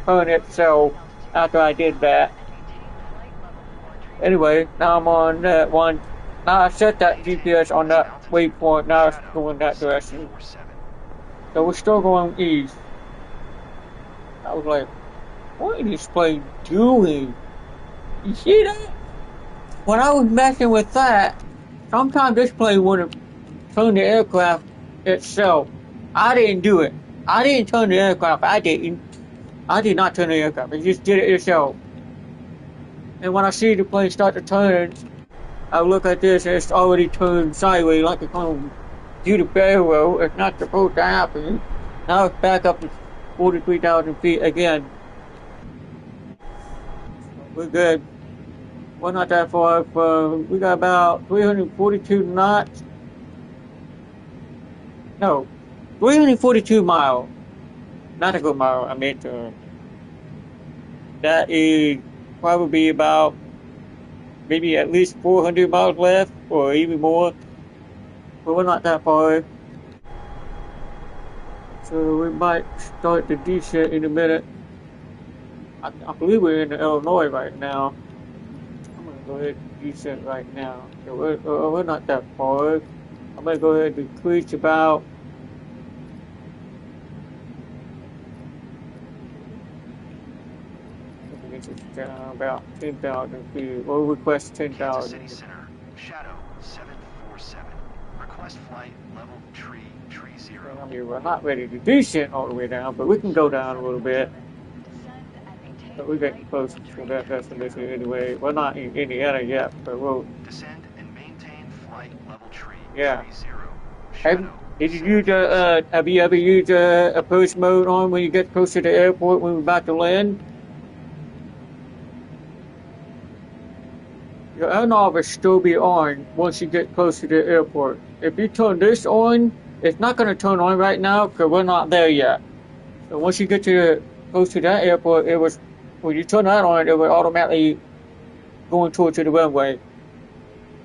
turn itself after I did that. Anyway, now I'm on that one. Now I set that GPS on that waypoint. Now it's going that direction. So we're still going east. I was like, what is this plane doing? You see that? When I was messing with that, sometimes this plane wouldn't turn the aircraft itself. I didn't do it. I didn't turn the aircraft. I did not turn the aircraft. It just did it itself. And when I see the plane start to turn, I look at this and it's already turned sideways like it's going to do the barrel. It's not supposed to happen. Now it's back up to 43,000 feet again. We're good. We're not that far from, we got about 342 knots. No, 342 miles. Not a good mile, I meant that is probably about maybe at least 400 miles left or even more. But we're not that far. So we might start the descent in a minute. I believe we're in Illinois right now. I'm going to go ahead and descent right now. So we're not that far. I'm going to go ahead and decrease about about 10,000 feet. We'll request 10,000. City Center, Shadow 747. Request flight level tree 0. I mean, we're not ready to descent all the way down, but we can go down a little bit. But we're getting close to that destination anyway. We're not in Indiana yet, but we'll descend and maintain flight level tree 0. Shadow. Did you use have you ever used a push mode on when you get close to the airport when we're about to land? Your airnob will still be on once you get close to the airport. If you turn this on, it's not going to turn on right now because we're not there yet. So once you get to close to that airport, when you turn that on, it will automatically go towards the runway.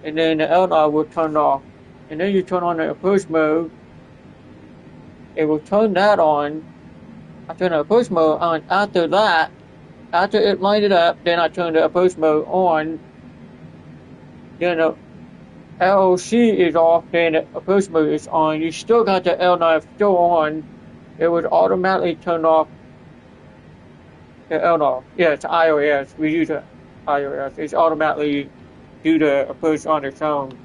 And then the airnob will turn off. And then you turn on the approach mode. It will turn that on. I turn the approach mode on after that. After it lined it up, then I turn the approach mode on. Then the LOC is off, then the approach mode is on. You still got the L9 still on. It would automatically turn off the L9. Yeah, it's iOS. We use iOS. It's automatically do the approach on its own.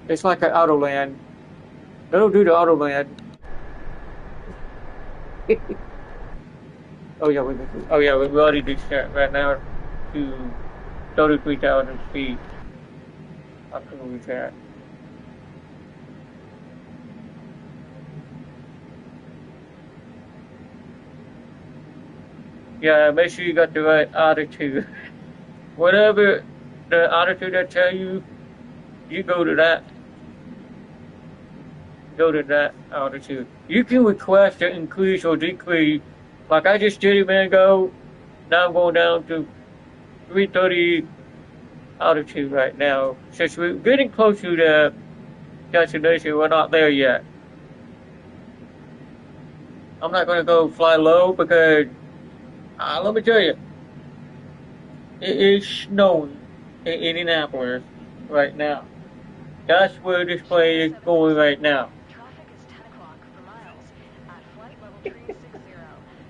It's like an auto land. It'll do the auto land. Oh yeah, we already did that right now to 33,000 feet. I can reach that. Yeah, make sure you got the right altitude. Whatever the altitude I tell you, you go to that. Go to that altitude. You can request to increase or decrease. Like I just did a minute ago. Now I'm going down to 330 altitude right now. Since we're getting close to the destination, we're not there yet. I'm not going to go fly low because, let me tell you, it is snowing in Indianapolis right now. That's where this plane is going right now. Traffic is 10 o'clock for miles at flight level 360.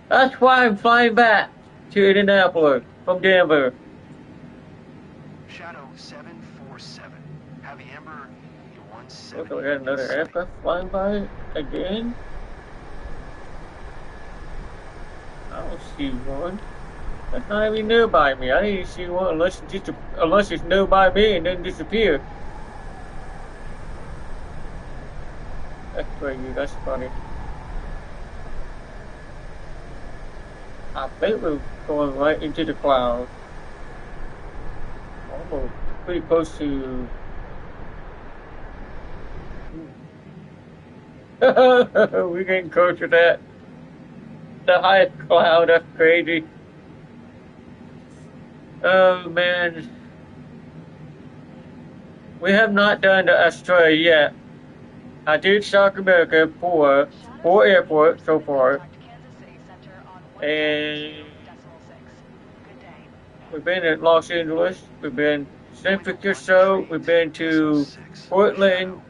That's why I'm flying back to Indianapolis from Denver. Shadow 747. Heavy Ember Look, 170. we got another aircraft flying by again. I don't see one. That's not even nearby me. I didn't see one unless it's nearby me and then disappear. That's crazy. That's funny. I think we're going right into the clouds. Almost pretty close to. We're getting close to that. The highest cloud. That's crazy. Oh man. We have not done the Australia yet. I did South America four airports so far. And we've been in Los Angeles, we've been San Francisco, we've been to Portland,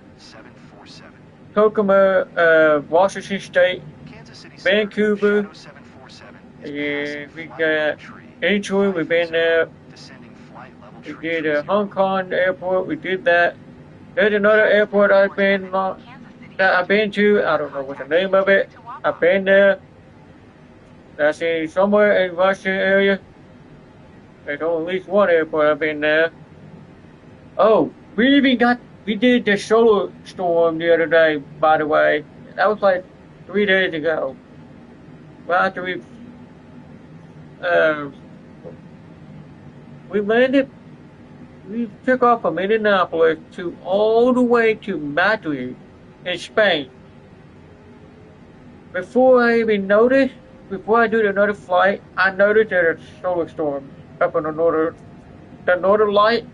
Tacoma, Washington State, Vancouver, and we got Incheon, we've been there. We did Hong Kong airport, we did that. There's another airport I've been to, I don't know what the name of it. I've been there. That's in somewhere in Washington area. There's only at least one airport I've been there. Oh, we did the solar storm the other day, by the way. That was like 3 days ago. Well, after we landed, we took off from Indianapolis to all the way to Madrid in Spain. Before I even noticed, before I do another flight, I noticed there's a solar storm up in the northern light.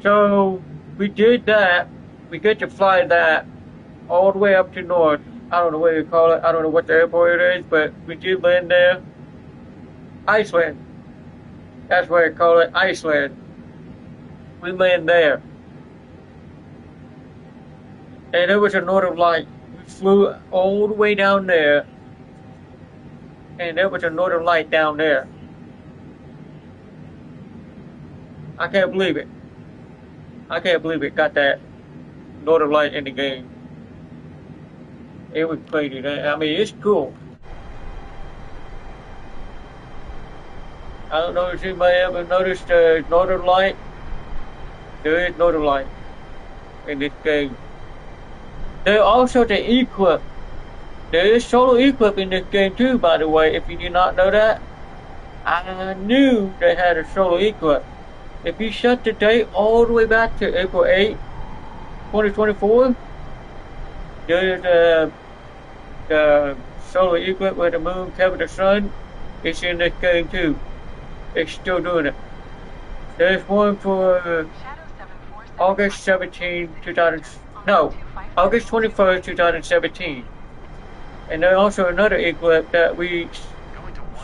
So we did that. We get to fly that all the way up to north. I don't know what you call it. I don't know what the airport it is, but we did land there. Iceland. That's what I call it, Iceland. We land there. And it was a northern light. We flew all the way down there. And there was a northern light down there. I can't believe it. I can't believe it got that northern light in the game. It was crazy. I mean, it's cool. I don't know if anybody ever noticed the northern light. There is northern light in this game. There also the eclipse. There is solar eclipse in this game too, by the way, if you did not know that. I knew they had a solar eclipse. If you set the date all the way back to April 8, 2024, there's the solar eclipse where the moon covered the sun. It's in this game too. It's still doing it. There's one for August 17, 2000. No, August 21st, 2017. And there's also another eclipse that we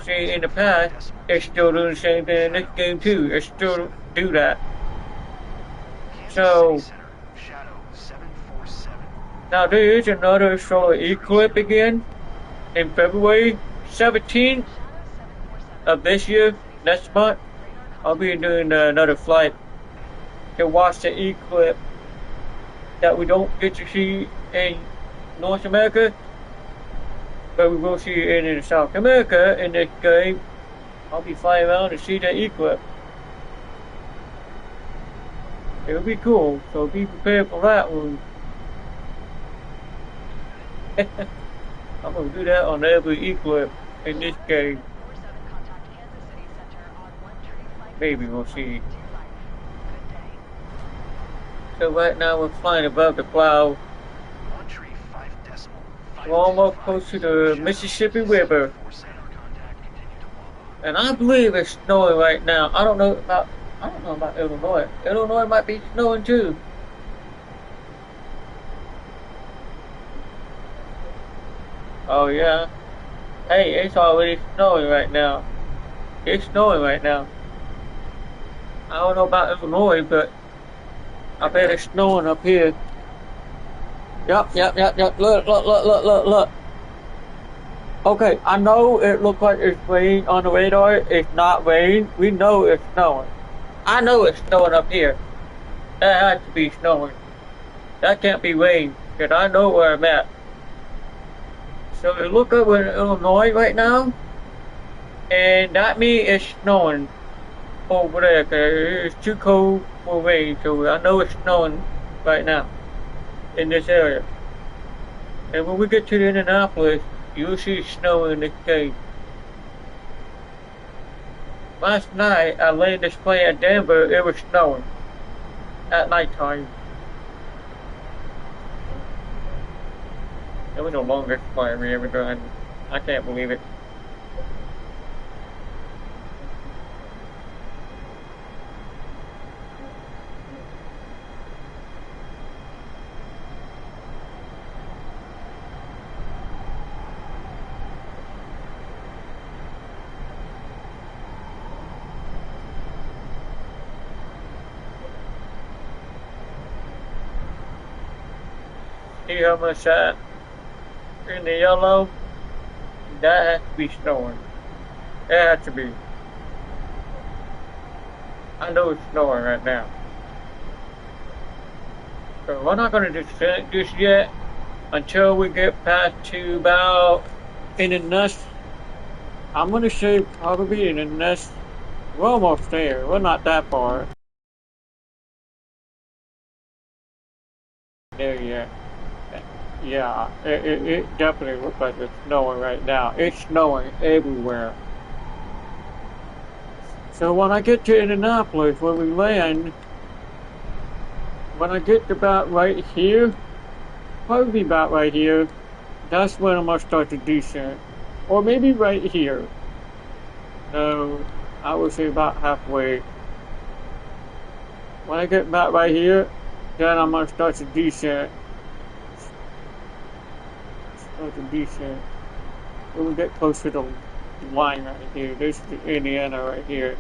see in the past. It's still doing the same thing in this game too. It's still do that. So now there is another solar eclipse again in February 17th of this year. Next month, I'll be doing another flight to watch the eclipse that we don't get to see in North America, but we will see it in South America in this game. I'll be flying around to see the eclipse. It'll be cool, so be prepared for that one. I'm gonna do that on every eclipse in this game. Maybe we'll see. So right now we're flying above the cloud. We're almost close to the Mississippi River. And I believe it's snowing right now. I don't know about Illinois. Illinois might be snowing too. Oh yeah. Hey, it's already snowing right now. It's snowing right now. I don't know about Illinois, but I bet it's snowing up here. Yep. Look. Okay, I know it looks like it's rain on the radar. It's not rain. We know it's snowing. I know it's snowing up here. That has to be snowing. That can't be rain, because I know where I'm at. So it look up in Illinois right now, and that means it's snowing over there, because it's too cold for rain, so I know it's snowing right now in this area. And when we get to the Indianapolis, you'll see snow in this game. Last night, I landed this plane at Denver, it was snowing at nighttime. It was the longest flight we ever done. I can't believe it. See how much that in the yellow? That has to be snowing. That has to be. I know it's snowing right now. So we're not going to descend just yet until we get past to about in the nuts. I'm gonna say probably in the next, we're almost there. We're not that far there yet. Yeah, it definitely looks like it's snowing right now. It's snowing everywhere. So when I get to Indianapolis, where we land, when I get about right here, probably about right here, that's when I'm gonna start to descent. Or maybe right here. So I would say about halfway. When I get about right here, then I'm gonna start to descent. Start to descent. When we get close to the line right here, this is Indiana right here.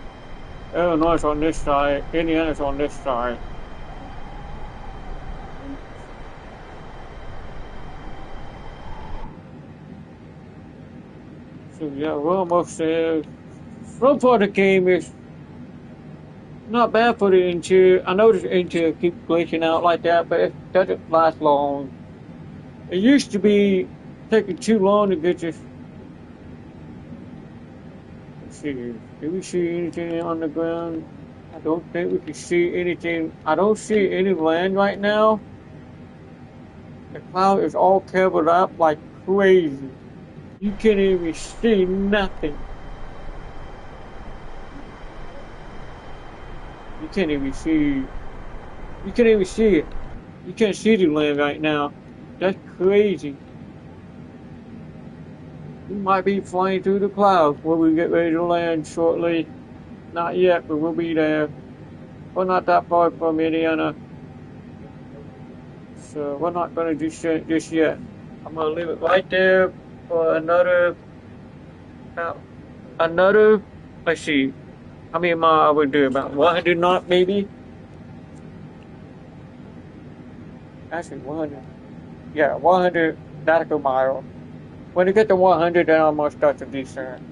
Illinois on this side, Indiana's on this side. So yeah, we're almost there. Some part of the game is not bad for the interior. I noticed the interior keeps glitching out like that, but it doesn't last long. It used to be taking too long to get this. Let's see. Do we see anything on the ground? I don't think we can see anything. I don't see any land right now. The cloud is all covered up like crazy. You can't even see nothing. You can't even see. You can't even see it. You can't see the land right now. That's crazy. We might be flying through the clouds when we get ready to land shortly. Not yet, but we'll be there. We're not that far from Indiana. So we're not going to descend just yet. I'm going to leave it right there for another, let's see, how many miles I would do? About 100 knot maybe? Actually 100. Yeah, 100 nautical miles. When I get to 100, then I'm going to start to descend.